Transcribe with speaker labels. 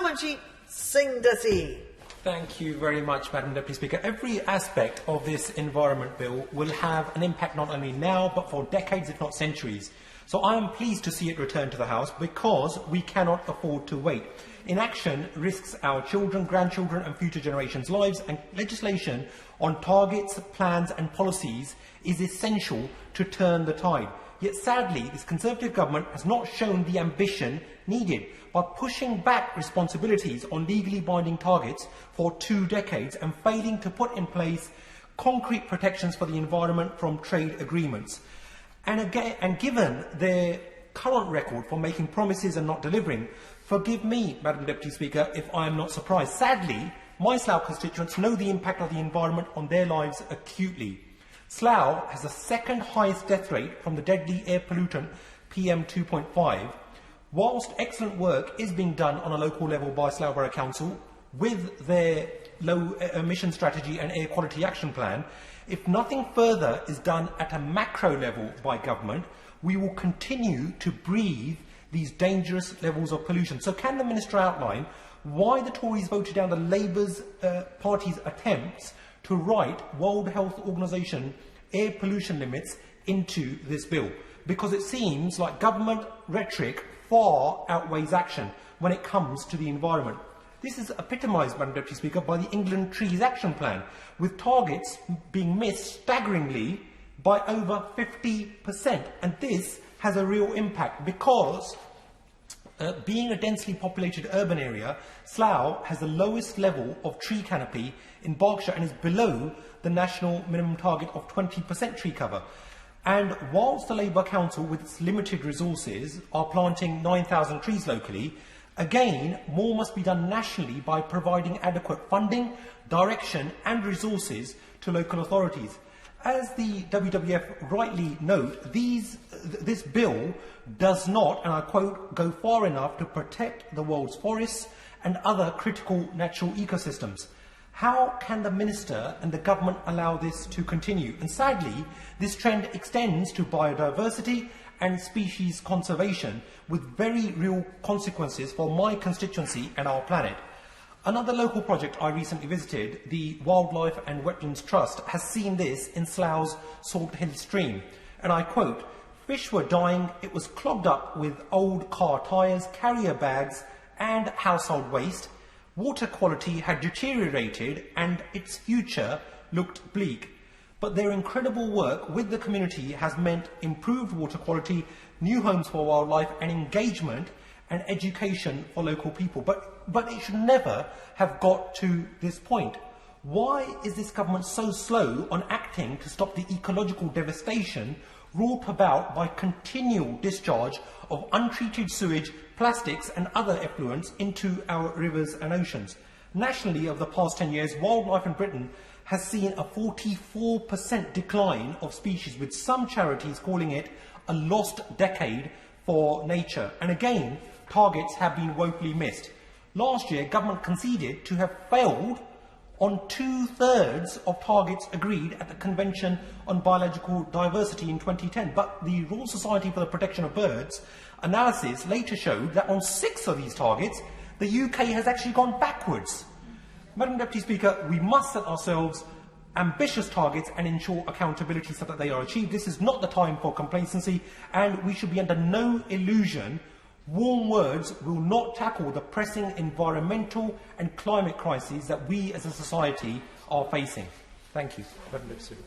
Speaker 1: Samanji Singh Dasi.
Speaker 2: Thank you very much, Madam Deputy Speaker. Every aspect of this Environment Bill will have an impact not only now, but for decades, if not centuries. So I am pleased to see it return to the House because we cannot afford to wait. Inaction risks our children, grandchildren and future generations' lives, and legislation on targets, plans and policies is essential to turn the tide. Yet sadly, this Conservative government has not shown the ambition needed by pushing back responsibilities on legally binding targets for 2 decades and failing to put in place concrete protections for the environment from trade agreements. And given their current record for making promises and not delivering, forgive me, Madam Deputy Speaker, if I am not surprised. Sadly, my Slough constituents know the impact of the environment on their lives acutely. Slough has the second highest death rate from the deadly air pollutant PM2.5. Whilst excellent work is being done on a local level by Slough Borough Council with their low emission strategy and air quality action plan, if nothing further is done at a macro level by government, we will continue to breathe these dangerous levels of pollution. So can the Minister outline why the Tories voted down the Labour's party's attempts to write World Health Organization air pollution limits into this bill? Because it seems like government rhetoric far outweighs action when it comes to the environment. This is epitomised, Madam Deputy Speaker, by the England Trees Action Plan, with targets being missed staggeringly by over 50%. And this has a real impact because, being a densely populated urban area, Slough has the lowest level of tree canopy in Berkshire and is below the national minimum target of 20% tree cover. And whilst the Labour Council, with its limited resources, are planting 9,000 trees locally, again, more must be done nationally by providing adequate funding, direction and resources to local authorities. As the WWF rightly note, this bill does not, and I quote, go far enough to protect the world's forests and other critical natural ecosystems. How can the Minister and the government allow this to continue? And sadly, this trend extends to biodiversity and species conservation with very real consequences for my constituency and our planet. Another local project I recently visited, the Wildlife and Wetlands Trust, has seen this in Slough's Salt Hill Stream. And I quote, "Fish were dying, it was clogged up with old car tyres, carrier bags and household waste. Water quality had deteriorated and its future looked bleak. But their incredible work with the community has meant improved water quality, new homes for wildlife and engagement and education for local people." But it should never have got to this point. Why is this government so slow on acting to stop the ecological devastation wrought about by continual discharge of untreated sewage, plastics and other effluents into our rivers and oceans? Nationally, over the past 10 years, wildlife in Britain has seen a 44% decline of species, with some charities calling it a lost decade for nature. And again, targets have been woefully missed. Last year, government conceded to have failed on 2/3 of targets agreed at the Convention on Biological Diversity in 2010. But the Royal Society for the Protection of Birds analysis later showed that on 6 of these targets, the UK has actually gone backwards. Madam Deputy Speaker, we must set ourselves ambitious targets and ensure accountability so that they are achieved. This is not the time for complacency, and we should be under no illusion. Warm words will not tackle the pressing environmental and climate crises that we as a society are facing. Thank you. Madam Deputy Speaker.